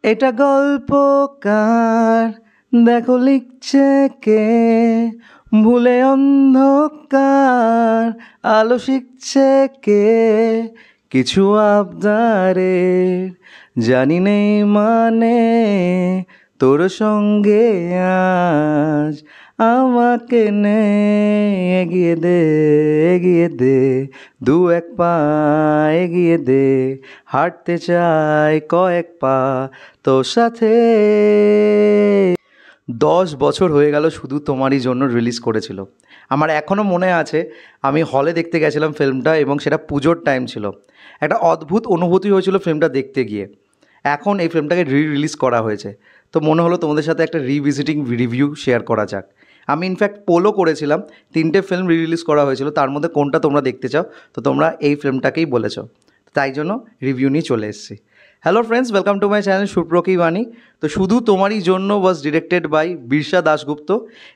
এটা গল্পকার, দেখো লিখছে কে, ভুলে অন্ধকার, আলো শিখছে কে, কিছু আবদারের জানি নেই মানে, তোর সঙ্গে আজ আমাকে নে, এগিয়ে দে এগিয়ে দে, দু এক পা এগিয়ে দে, হাঁটতে চাই কয়েক পা তোর সাথে। 10 বছর হয়ে গেল শুধু তোমারই জন্য রিলিজ করেছিল। আমার এখনও মনে আছে আমি হলে দেখতে গেছিলাম ফিল্মটা, এবং সেটা পুজোর টাইম ছিল। একটা অদ্ভুত অনুভূতি হয়েছিল ফিল্মটা দেখতে গিয়ে। এখন এই ফিল্মটাকে রিলিজ করা হয়েছে, তো মনে হলো তোমাদের সাথে একটা রিভিজিটিং রিভিউ শেয়ার করা যাক। আমি ইনফ্যাক্ট পোলও করেছিলাম, 3টে ফিল্ম রিলিজ করা হয়েছিল, তার মধ্যে কোনটা তোমরা দেখতে চাও, তো তোমরা এই ফিল্মটাকেই বলেছো, তাই জন্য রিভিউ নিয়ে চলে এসেছি। Hello friends, welcome to my channel সুপ্র কি বাণী। তো শুধু তোমারই জন্য was directed by Birsa Dasgupta,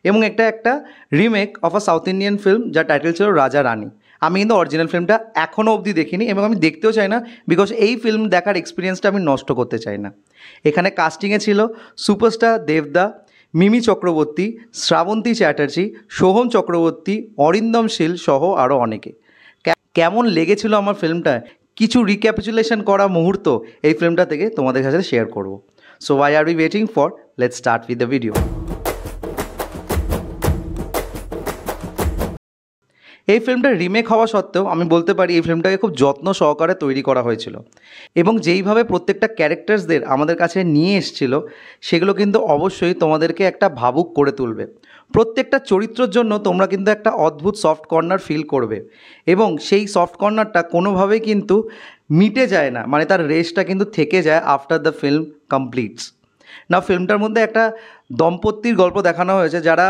এবং একটা remake of a South Indian film যার টাইটেল ছিল রাজা রানী। আমি কিন্তু অরিজিনাল ফিল্মটা এখনও অবধি দেখিনি, এবং আমি দেখতেও চাই না, বিকজ এই ফিল্ম দেখার এক্সপিরিয়েন্সটা আমি নষ্ট করতে চাই না। এখানে কাস্টিংয়ে ছিল সুপারস্টার দেবদা, মিমি চক্রবর্তী, শ্রাবন্তী চ্যাটার্জি, সোহম চক্রবর্তী, অরিন্দম শীল সহ আরও অনেকে। কেমন লেগেছিল আমার ফিল্মটা, কিছু রিক্যাপিচুলেশন করা মুহূর্ত এই ফিল্মটা থেকে তোমাদের কাছে শেয়ার করব। So why are we waiting for, let's start with the video. এই ফিল্মটা রিমেক হওয়া সত্ত্বেও আমি বলতে পারি এই ফিল্মটাকে খুব যত্ন সহকারে তৈরি করা হয়েছিল, এবং যেইভাবে প্রত্যেকটা ক্যারেক্টার্সদের আমাদের কাছে নিয়ে এসেছিল সেগুলো কিন্তু অবশ্যই তোমাদেরকে একটা ভাবুক করে তুলবে। প্রত্যেকটা চরিত্রের জন্য তোমরা কিন্তু একটা অদ্ভুত সফট কর্নার ফিল করবে, এবং সেই সফট কর্নারটা কোনোভাবেই কিন্তু মিটে যায় না, মানে তার রেশটা কিন্তু থেকে যায় আফটার দ্য ফিল্ম কমপ্লিটস। না, ফিল্মটার মধ্যে একটা দম্পতির গল্প দেখানো হয়েছে যারা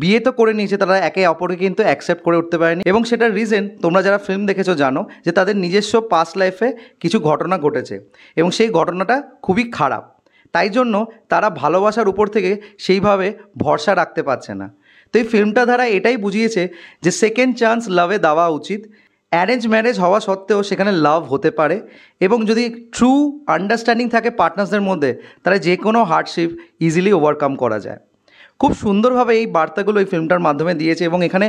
বিয়ে তো করে নিয়েছে, তারা একে অপরকে কিন্তু অ্যাকসেপ্ট করে উঠতে পারেনি, এবং সেটার রিজন তোমরা যারা ফিল্ম দেখেছো জানো যে তাদের নিজস্ব পাস্ট লাইফে কিছু ঘটনা ঘটেছে, এবং সেই ঘটনাটা খুবই খারাপ, তাই জন্য তারা ভালোবাসার উপর থেকে সেইভাবে ভরসা রাখতে পারছে না। তো এই ফিল্মটা দ্বারা এটাই বুঝিয়েছে যে সেকেন্ড চান্স লাভে দেওয়া উচিত। অ্যারেঞ্জ ম্যারেজ হওয়া সত্ত্বেও সেখানে লাভ হতে পারে, এবং যদি ট্রু আন্ডারস্ট্যান্ডিং থাকে পার্টনার্সদের মধ্যে, তাহলে যে কোনো হার্ডশিপ ইজিলি ওভারকাম করা যায়। খুব সুন্দরভাবে এই বার্তাগুলো এই ফিল্মটার মাধ্যমে দিয়েছে, এবং এখানে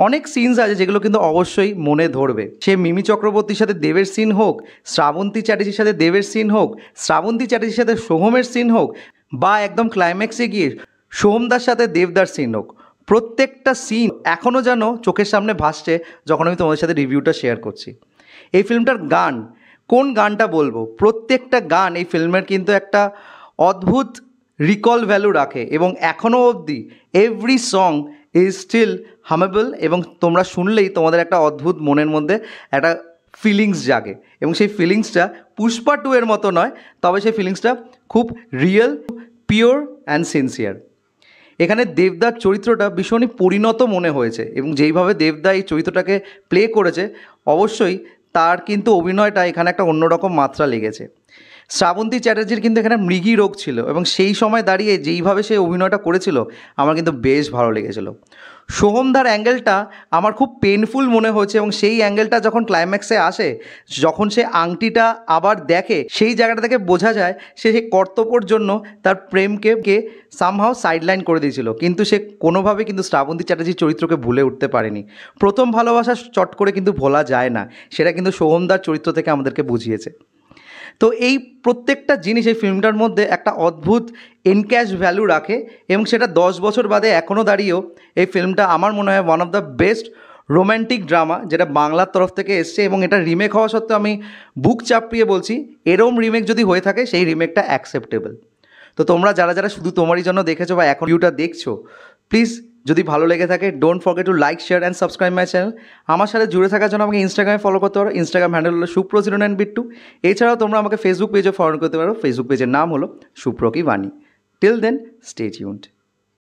অনেক সিনস আছে যেগুলো কিন্তু অবশ্যই মনে ধরবে। সে মিমি চক্রবর্তীর সাথে দেবের সিন হোক, শ্রাবন্তী চ্যাটার্জির সাথে দেবের সিন হোক, শ্রাবন্তী চ্যাটার্জির সাথে সোহমের সিন হোক, বা একদম ক্লাইম্যাক্সে গিয়ে সোহমদার সাথে দেবদার সিন হোক, প্রত্যেকটা সিন এখনও যেন চোখের সামনে ভাসছে যখন আমি তোমাদের সাথে রিভিউটা শেয়ার করছি। এই ফিল্মটার গান, কোন গানটা বলবো, প্রত্যেকটা গান এই ফিল্মের কিন্তু একটা অদ্ভুত রিকল ভ্যালু রাখে, এবং এখনও অবধি এভরি সং ইজ স্টিল হামেবল, এবং তোমরা শুনলেই তোমাদের একটা অদ্ভুত মনের মধ্যে একটা ফিলিংস জাগে, এবং সেই ফিলিংসটা পুষ্পা 2 এর মতো নয়, তবে সেই ফিলিংসটা খুব রিয়েল, পিওর অ্যান্ড সিনসিয়ার। এখানে দেবদার চরিত্রটা ভীষণই পরিণত মনে হয়েছে, এবং যেইভাবে দেবদা এই চরিত্রটাকে প্লে করেছে অবশ্যই তার কিন্তু অভিনয়টা এখানে একটা অন্যরকম মাত্রা লেগেছে। শ্রাবন্তী চ্যাটার্জির কিন্তু এখানে মৃগী রোগ ছিল, এবং সেই সময় দাঁড়িয়ে যেইভাবে সে অভিনয়টা করেছিল আমার কিন্তু বেশ ভালো লেগেছিল। সোহমদার অ্যাঙ্গেলটা আমার খুব পেনফুল মনে হয়েছে, এবং সেই অ্যাঙ্গেলটা যখন ক্লাইম্যাক্সে আসে, যখন সে আংটিটা আবার দেখে, সেই জায়গাটা থেকে বোঝা যায় সে সেই কর্তব্যর জন্য তার প্রেমকে সামহাও সাইডলাইন করে দিয়েছিল, কিন্তু সে কোনোভাবে কিন্তু শ্রাবন্তী চ্যাটার্জির চরিত্রকে ভুলে উঠতে পারেনি। প্রথম ভালোবাসা চট করে কিন্তু ভোলা যায় না, সেটা কিন্তু সোহমদার চরিত্র থেকে আমাদেরকে বুঝিয়েছে। তো এই প্রত্যেকটা জিনিস এই ফিল্মটার মধ্যে একটা অদ্ভুত এনক্যাশ ভ্যালু রাখে, এবং সেটা 10 বছর বাদে এখনও দাঁড়িয়েও এই ফিল্মটা আমার মনে হয় one of the best romantic drama যেটা বাংলার তরফ থেকে এসছে, এবং এটা রিমেক হওয়া সত্ত্বেও আমি বুক চাপড়িয়ে বলছি এরম রিমেক যদি হয়ে থাকে সেই রিমেকটা অ্যাকসেপ্টেবল। তো তোমরা যারা যারা শুধু তোমারই জন্য দেখেছো বা এখন ভিডিওটা দেখছো, প্লিজ যদি ভালো লেগে থাকে don't forget to like, share and subscribe my channel. আমার সাথে জুড়ে থাকার জন্য আমাকে ইনস্টাগ্রামে ফলো করতে পারো, ইনস্টাগ্রাম হ্যান্ডেল হলো সুপ্র09bittu। এছাড়াও তোমরা আমাকে ফেসবুক পেজে ফলো করতে পারো, ফেসবুক পেজের নাম হলো সুপ্র কি বাণী। Till then stay tuned.